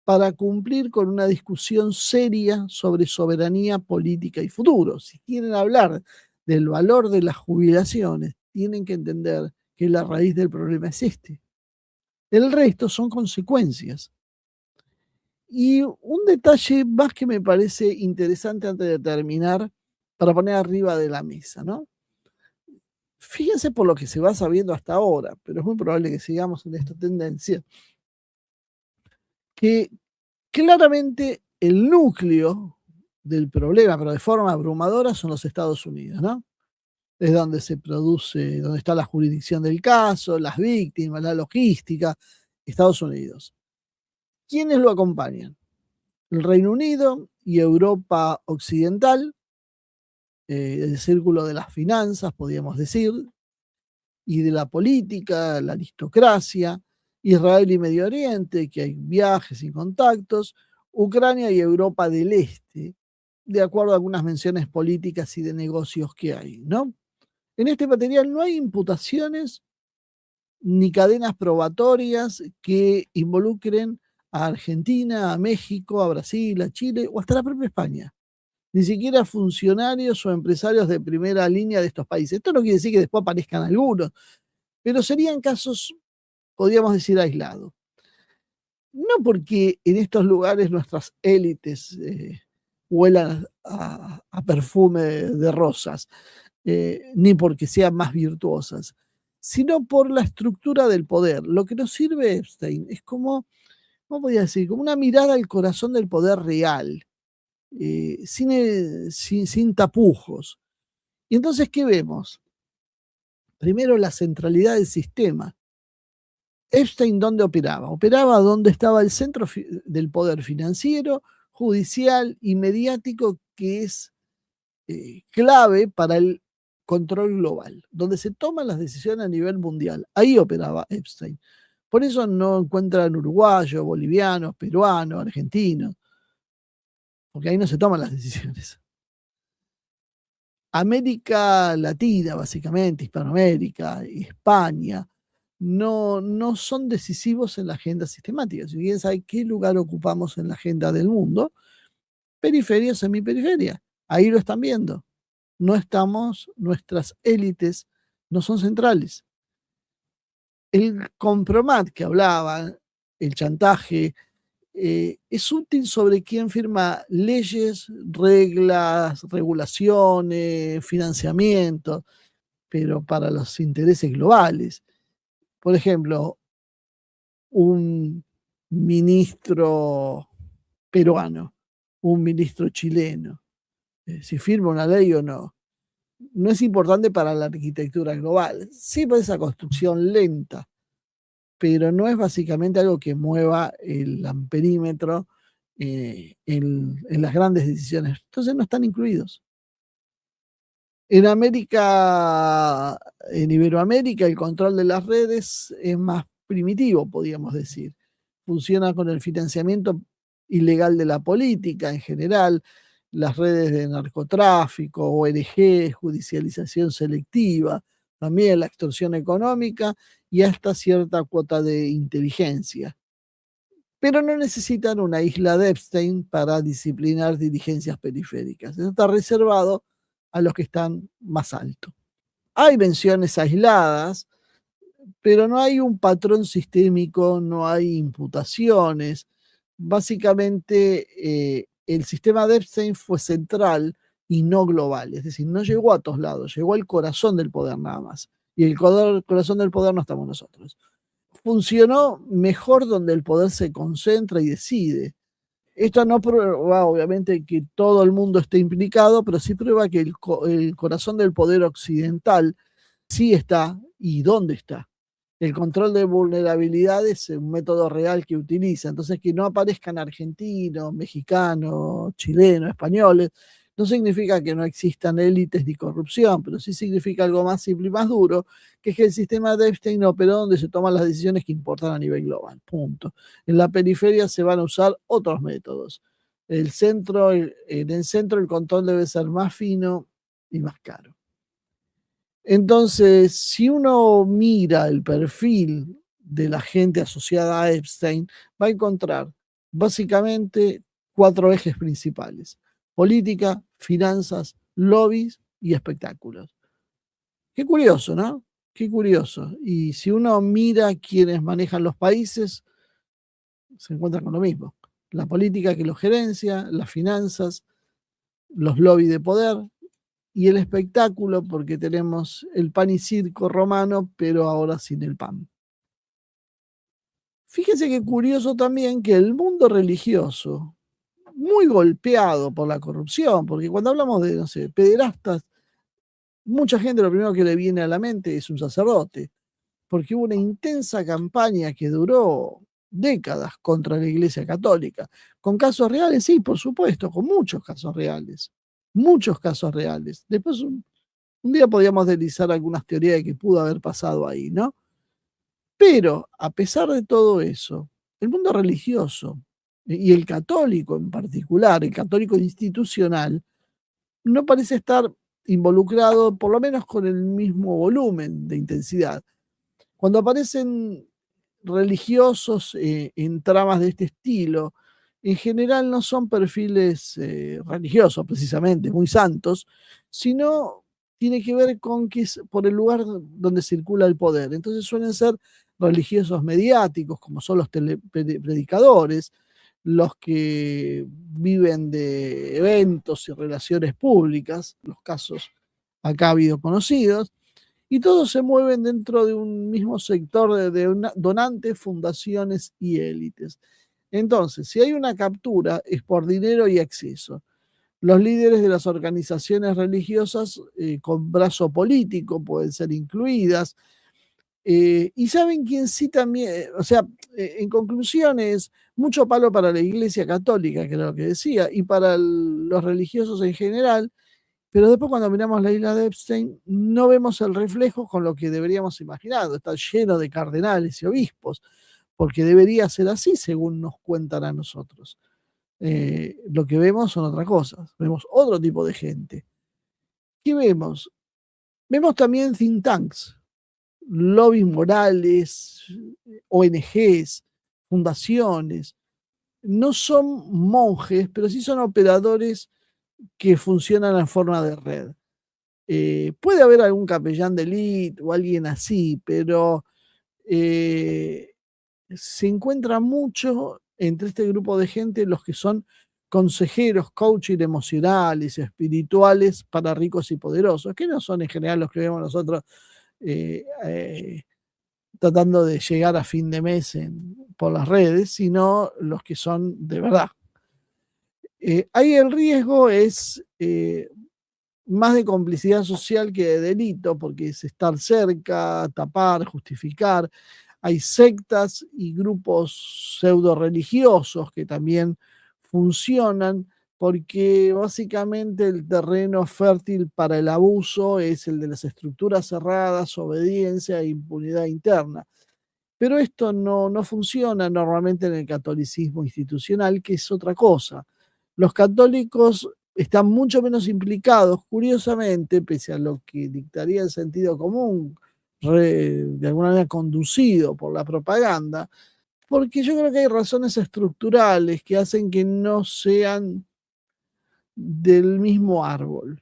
para cumplir con una discusión seria sobre soberanía política y futuro. Si quieren hablar del valor de las jubilaciones, tienen que entender que la raíz del problema es este. El resto son consecuencias. Y un detalle más que me parece interesante antes de terminar, para poner arriba de la mesa, ¿no? Fíjense por lo que se va sabiendo hasta ahora, pero es muy probable que sigamos en esta tendencia, que claramente el núcleo del problema, pero de forma abrumadora, son los Estados Unidos, ¿no? Es donde se produce, donde está la jurisdicción del caso, las víctimas, la logística, Estados Unidos. ¿Quiénes lo acompañan? El Reino Unido y Europa Occidental, el círculo de las finanzas, podríamos decir, y de la política, la aristocracia, Israel y Medio Oriente, que hay viajes y contactos, Ucrania y Europa del Este, de acuerdo a algunas menciones políticas y de negocios que hay, ¿no? En este material no hay imputaciones ni cadenas probatorias que involucren a Argentina, a México, a Brasil, a Chile o hasta la propia España. Ni siquiera funcionarios o empresarios de primera línea de estos países. Esto no quiere decir que después aparezcan algunos, pero serían casos, podríamos decir, aislados. No porque en estos lugares nuestras élites huelan a perfume de rosas, ni porque sean más virtuosas, sino por la estructura del poder. Lo que nos sirve Epstein es como, ¿cómo podría decir? Como una mirada al corazón del poder real, sin tapujos. Y entonces, ¿qué vemos? Primero, la centralidad del sistema. Epstein, ¿dónde operaba? Operaba donde estaba el centro del poder financiero, judicial y mediático, que es clave para el control global, donde se toman las decisiones a nivel mundial. Ahí operaba Epstein. Por eso no encuentran uruguayos, bolivianos, peruanos, argentinos. porque ahí no se toman las decisiones. América Latina, básicamente, Hispanoamérica, España, no son decisivos en la agenda sistemática. Si bien sabe qué lugar ocupamos en la agenda del mundo, periferia, semiperiferia, ahí lo están viendo. No estamos, nuestras élites no son centrales. El compromat que hablaba, el chantaje, es útil sobre quién firma leyes, reglas, regulaciones, financiamiento, pero para los intereses globales. Por ejemplo, un ministro peruano, un ministro chileno, si firma una ley o no, no es importante para la arquitectura global. Sí para esa construcción lenta, pero no es básicamente algo que mueva el amperímetro en las grandes decisiones. Entonces no están incluidos. En América, en Iberoamérica, el control de las redes es más primitivo, podríamos decir. Funciona con el financiamiento ilegal de la política en general, las redes de narcotráfico, ONG, judicialización selectiva, también la extorsión económica y hasta cierta cuota de inteligencia. Pero no necesitan una isla de Epstein para disciplinar dirigencias periféricas. Eso está reservado a los que están más altos. Hay menciones aisladas, pero no hay un patrón sistémico, no hay imputaciones. Básicamente, el sistema de Epstein fue central y no global, es decir, no llegó a todos lados, llegó al corazón del poder nada más. Y el corazón del poder no estamos nosotros. Funcionó mejor donde el poder se concentra y decide. Esto no prueba, obviamente, que todo el mundo esté implicado, pero sí prueba que el corazón del poder occidental sí está y dónde está. El control de vulnerabilidades es un método real que utiliza. Entonces, que no aparezcan argentinos, mexicanos, chilenos, españoles, no significa que no existan élites ni corrupción, pero sí significa algo más simple y más duro, que es que el sistema de Epstein operó donde se toman las decisiones que importan a nivel global. Punto. En la periferia se van a usar otros métodos. En el centro el control debe ser más fino y más caro. Entonces, si uno mira el perfil de la gente asociada a Epstein, va a encontrar básicamente cuatro ejes principales: política, finanzas, lobbies y espectáculos. Qué curioso, ¿no? Qué curioso. Y si uno mira quienes manejan los países, se encuentra con lo mismo. La política que los gerencia, las finanzas, los lobbies de poder y el espectáculo, porque tenemos el pan y circo romano, pero ahora sin el pan. Fíjese que curioso también que el mundo religioso, muy golpeado por la corrupción, porque cuando hablamos de, no sé, pederastas, mucha gente lo primero que le viene a la mente es un sacerdote, porque hubo una intensa campaña que duró décadas contra la Iglesia Católica, con casos reales, sí, por supuesto, con muchos casos reales. Después un día podríamos deslizar algunas teorías de que pudo haber pasado ahí, ¿no? Pero a pesar de todo eso, el mundo religioso y el católico en particular, el católico institucional, no parece estar involucrado, por lo menos con el mismo volumen de intensidad. Cuando aparecen religiosos en tramas de este estilo, en general no son perfiles religiosos precisamente, muy santos, sino tiene que ver con que es por el lugar donde circula el poder. Entonces suelen ser religiosos mediáticos, como son los predicadores, los que viven de eventos y relaciones públicas, los casos acá ha habido conocidos, y todos se mueven dentro de un mismo sector de donantes, fundaciones y élites. Entonces, si hay una captura, es por dinero y acceso. Los líderes de las organizaciones religiosas con brazo político pueden ser incluidas. Y saben quién sí también, o sea, en conclusión es mucho palo para la Iglesia Católica, que era lo que decía, y para los religiosos en general, pero después cuando miramos la isla de Epstein, no vemos el reflejo con lo que deberíamos imaginar. Está lleno de cardenales y obispos, porque debería ser así según nos cuentan a nosotros. lo que vemos son otras cosas, vemos otro tipo de gente. ¿Qué vemos? Vemos también think tanks, lobbies morales, ONGs, fundaciones. No son monjes, pero sí son operadores que funcionan en forma de red. Puede haber algún capellán de élite o alguien así, pero eh, se encuentra mucho entre este grupo de gente los que son consejeros, coaching emocionales, espirituales para ricos y poderosos, que no son en general los que vemos nosotros eh, eh, tratando de llegar a fin de mes por las redes, sino los que son de verdad. Ahí el riesgo es más de complicidad social que de delito, porque es estar cerca, tapar, justificar. Hay sectas y grupos pseudo religiosos que también funcionan porque básicamente el terreno fértil para el abuso es el de las estructuras cerradas, obediencia e impunidad interna. Pero esto no funciona normalmente en el catolicismo institucional, que es otra cosa. Los católicos están mucho menos implicados, curiosamente, pese a lo que dictaría el sentido común, de alguna manera conducido por la propaganda, porque yo creo que hay razones estructurales que hacen que no sean del mismo árbol.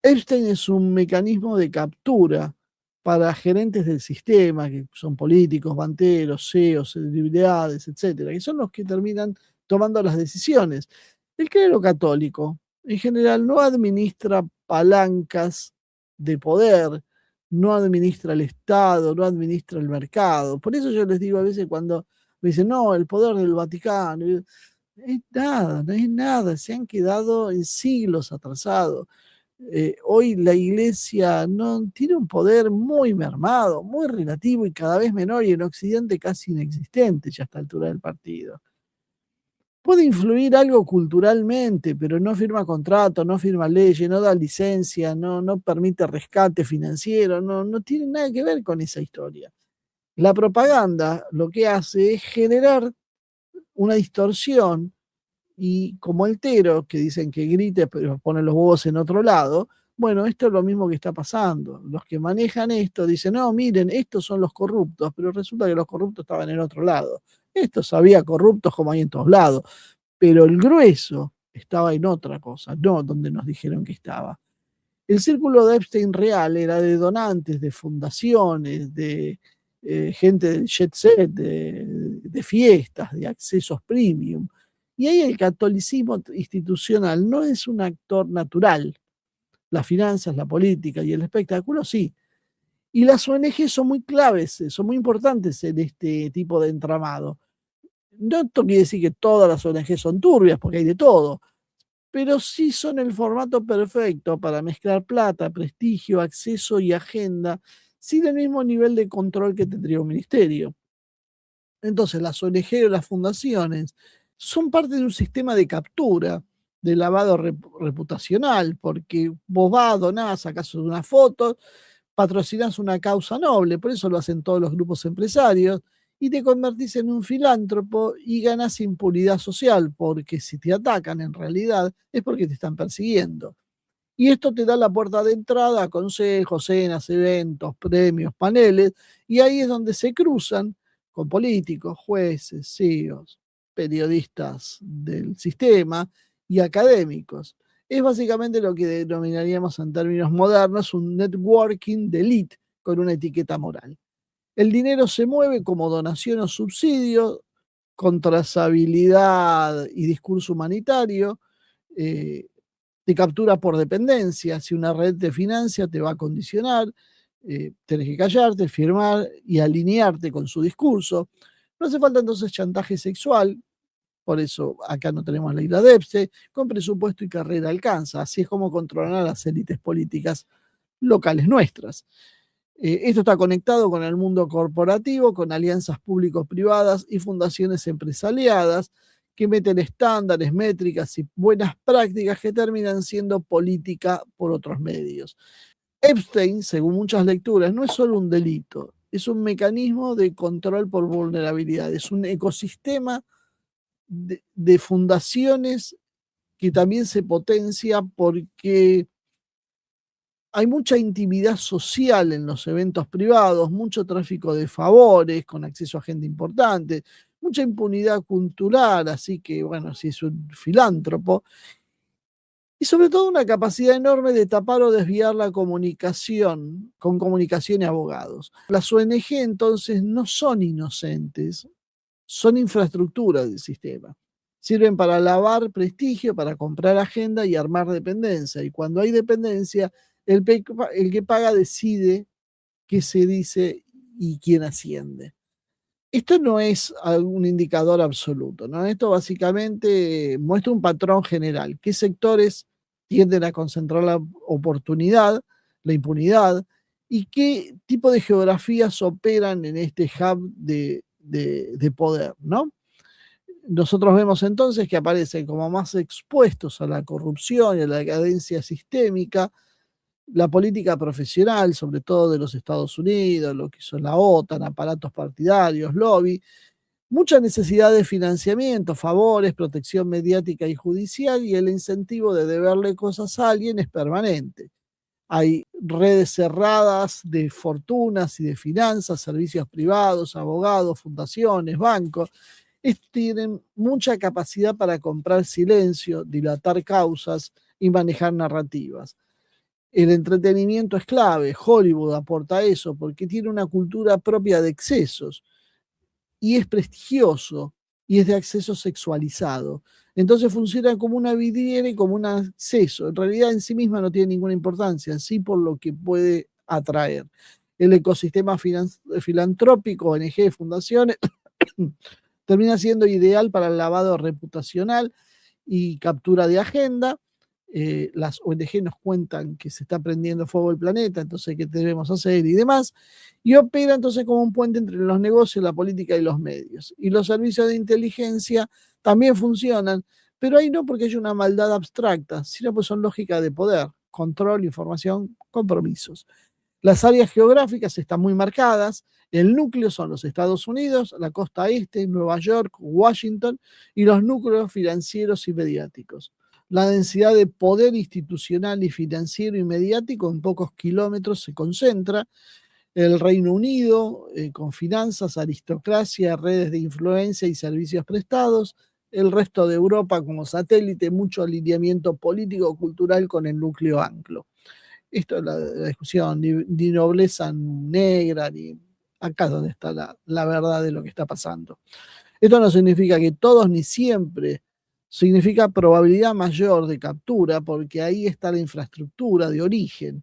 Epstein es un mecanismo de captura para gerentes del sistema, que son políticos, banteros, CEOs, celebridades, etcétera, que son los que terminan tomando las decisiones. El clero católico, en general, no administra palancas de poder, no administra el Estado, no administra el mercado. Por eso yo les digo a veces cuando me dicen, no, el poder del Vaticano, es nada, no es nada, se han quedado en siglos atrasados. Hoy la iglesia no tiene un poder muy mermado, muy relativo y cada vez menor, y en Occidente casi inexistente ya a esta altura del partido. Puede influir algo culturalmente, pero no firma contrato, no firma leyes, no da licencia, no permite rescate financiero, no tiene nada que ver con esa historia. La propaganda lo que hace es generar una distorsión y como altero, que dicen que grite, pero ponen los huevos en otro lado, bueno, esto es lo mismo que está pasando. Los que manejan esto dicen, no, miren, estos son los corruptos, pero resulta que los corruptos estaban en otro lado. Estos había corruptos como hay en todos lados, pero el grueso estaba en otra cosa, no donde nos dijeron que estaba. El círculo de Epstein real era de donantes, de fundaciones, de gente del jet set, de fiestas, de accesos premium. Y ahí el catolicismo institucional no es un actor natural. Las finanzas, la política y el espectáculo sí. Y las ONG son muy claves, son muy importantes en este tipo de entramado. No esto quiere decir que todas las ONG son turbias, porque hay de todo, pero sí son el formato perfecto para mezclar plata, prestigio, acceso y agenda, sin el mismo nivel de control que tendría un ministerio. Entonces, las ONG o las fundaciones son parte de un sistema de captura, de lavado reputacional, porque vos vas, donás, sacás una foto, patrocinás una causa noble, por eso lo hacen todos los grupos empresarios, y te convertís en un filántropo y ganás impunidad social, porque si te atacan en realidad es porque te están persiguiendo. Y esto te da la puerta de entrada a consejos, cenas, eventos, premios, paneles, y ahí es donde se cruzan con políticos, jueces, CEOs, periodistas del sistema y académicos. Es básicamente lo que denominaríamos en términos modernos un networking de elite con una etiqueta moral. El dinero se mueve como donación o subsidio, con trazabilidad y discurso humanitario, eh, te captura por dependencia. Si una red te financia, te va a condicionar, tenés que callarte, firmar y alinearte con su discurso. No hace falta entonces chantaje sexual, por eso acá no tenemos la isla de Epstein, con presupuesto y carrera alcanza. Así es como controlan a las élites políticas locales nuestras. Esto está conectado con el mundo corporativo, con alianzas público-privadas y fundaciones empresariadas que meten estándares, métricas y buenas prácticas que terminan siendo política por otros medios. Epstein, según muchas lecturas, no es solo un delito, es un mecanismo de control por vulnerabilidad, es un ecosistema de fundaciones que también se potencia porque hay mucha intimidad social en los eventos privados, mucho tráfico de favores con acceso a gente importante, mucha impunidad cultural, así que bueno, si es un filántropo, y sobre todo una capacidad enorme de tapar o desviar la comunicación con comunicación y abogados. Las ONG entonces no son inocentes, son infraestructura del sistema. Sirven para lavar prestigio, para comprar agenda y armar dependencia. Y cuando hay dependencia, el que paga decide qué se dice y quién asciende. Esto no es un indicador absoluto, ¿no? Esto básicamente muestra un patrón general. ¿Qué sectores tienden a concentrar la oportunidad, la impunidad? ¿Y qué tipo de geografías operan en este hub de poder, ¿no? Nosotros vemos entonces que aparecen como más expuestos a la corrupción y a la decadencia sistémica, la política profesional, sobre todo de los Estados Unidos, lo que son la OTAN, aparatos partidarios, lobby, mucha necesidad de financiamiento, favores, protección mediática y judicial, y el incentivo de deberle cosas a alguien es permanente. Hay redes cerradas de fortunas y de finanzas, servicios privados, abogados, fundaciones, bancos. Tienen mucha capacidad para comprar silencio, dilatar causas y manejar narrativas. El entretenimiento es clave, Hollywood aporta eso porque tiene una cultura propia de excesos y es prestigioso y es de acceso sexualizado. Entonces funciona como una vidriera y como un acceso. En realidad en sí misma no tiene ninguna importancia, sí por lo que puede atraer. El ecosistema filantrópico, ONG, fundaciones, termina siendo ideal para el lavado reputacional y captura de agenda. Las ONG nos cuentan que se está prendiendo fuego el planeta, entonces qué debemos hacer y demás, y opera entonces como un puente entre los negocios, la política y los medios. Y los servicios de inteligencia también funcionan, pero ahí no porque hay una maldad abstracta, sino pues son lógicas de poder, control, información, compromisos. Las áreas geográficas están muy marcadas. El núcleo son los Estados Unidos, la costa este, Nueva York, Washington y los núcleos financieros y mediáticos. La densidad de poder institucional y financiero y mediático en pocos kilómetros se concentra. El Reino Unido, con finanzas, aristocracia, redes de influencia y servicios prestados. El resto de Europa como satélite, mucho alineamiento político, cultural con el núcleo anglo. Esto es la discusión, ni nobleza negra, ni acá es donde está la verdad de lo que está pasando. Esto no significa que todos ni siempre, significa probabilidad mayor de captura, porque ahí está la infraestructura de origen,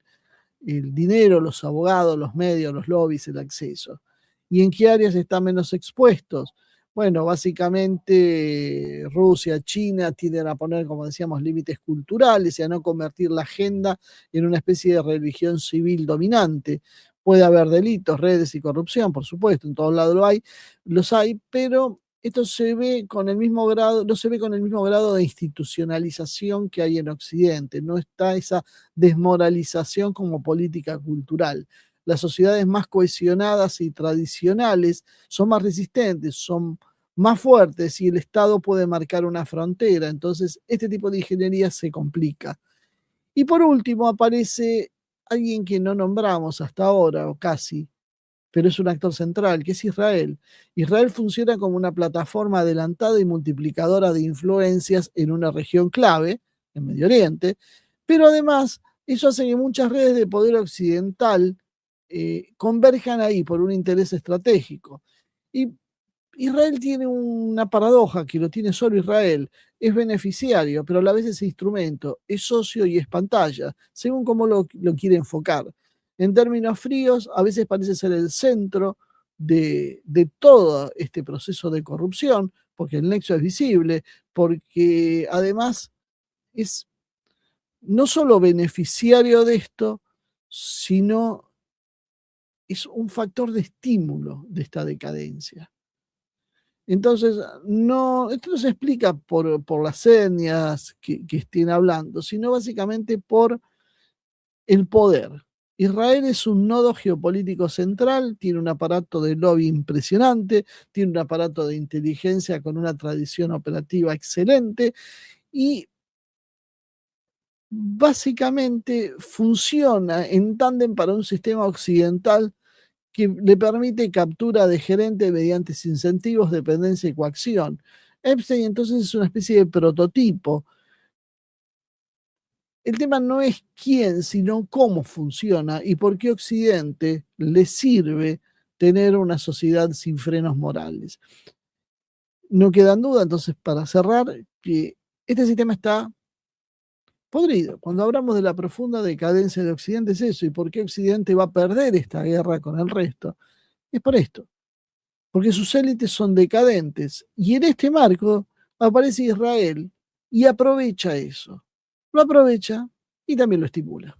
el dinero, los abogados, los medios, los lobbies, el acceso. ¿Y en qué áreas están menos expuestos? Bueno, básicamente Rusia, China tienden a poner, como decíamos, límites culturales y a no convertir la agenda en una especie de religión civil dominante. Puede haber delitos, redes y corrupción, por supuesto, en todos lados los hay, pero esto se ve con el mismo grado, no se ve con el mismo grado de institucionalización que hay en Occidente. No está esa desmoralización como política cultural. Las sociedades más cohesionadas y tradicionales son más resistentes, son más fuertes y el Estado puede marcar una frontera. Entonces, este tipo de ingeniería se complica. Y por último, aparece alguien que no nombramos hasta ahora, o casi, pero es un actor central, que es Israel. Israel funciona como una plataforma adelantada y multiplicadora de influencias en una región clave, en Medio Oriente, pero además eso hace que muchas redes de poder occidental converjan ahí por un interés estratégico. Y Israel tiene una paradoja que lo tiene solo Israel. Es beneficiario, pero a la vez es instrumento, es socio y es pantalla, según cómo lo quiere enfocar. En términos fríos, a veces parece ser el centro de todo este proceso de corrupción, porque el nexo es visible, porque además es no solo beneficiario de esto, sino es un factor de estímulo de esta decadencia. Entonces, no, esto no se explica por las etnias que estén hablando, sino básicamente por el poder. Israel es un nodo geopolítico central, tiene un aparato de lobby impresionante, tiene un aparato de inteligencia con una tradición operativa excelente y básicamente funciona en tándem para un sistema occidental que le permite captura de gerente mediante incentivos, dependencia y coacción. Epstein entonces es una especie de prototipo. El tema no es quién, sino cómo funciona y por qué Occidente le sirve tener una sociedad sin frenos morales. No queda duda, entonces, para cerrar, que este sistema está podrido. Cuando hablamos de la profunda decadencia de Occidente es eso, y por qué Occidente va a perder esta guerra con el resto. Es por esto, porque sus élites son decadentes. Y en este marco aparece Israel y aprovecha eso. Lo aprovecha y también lo estimula.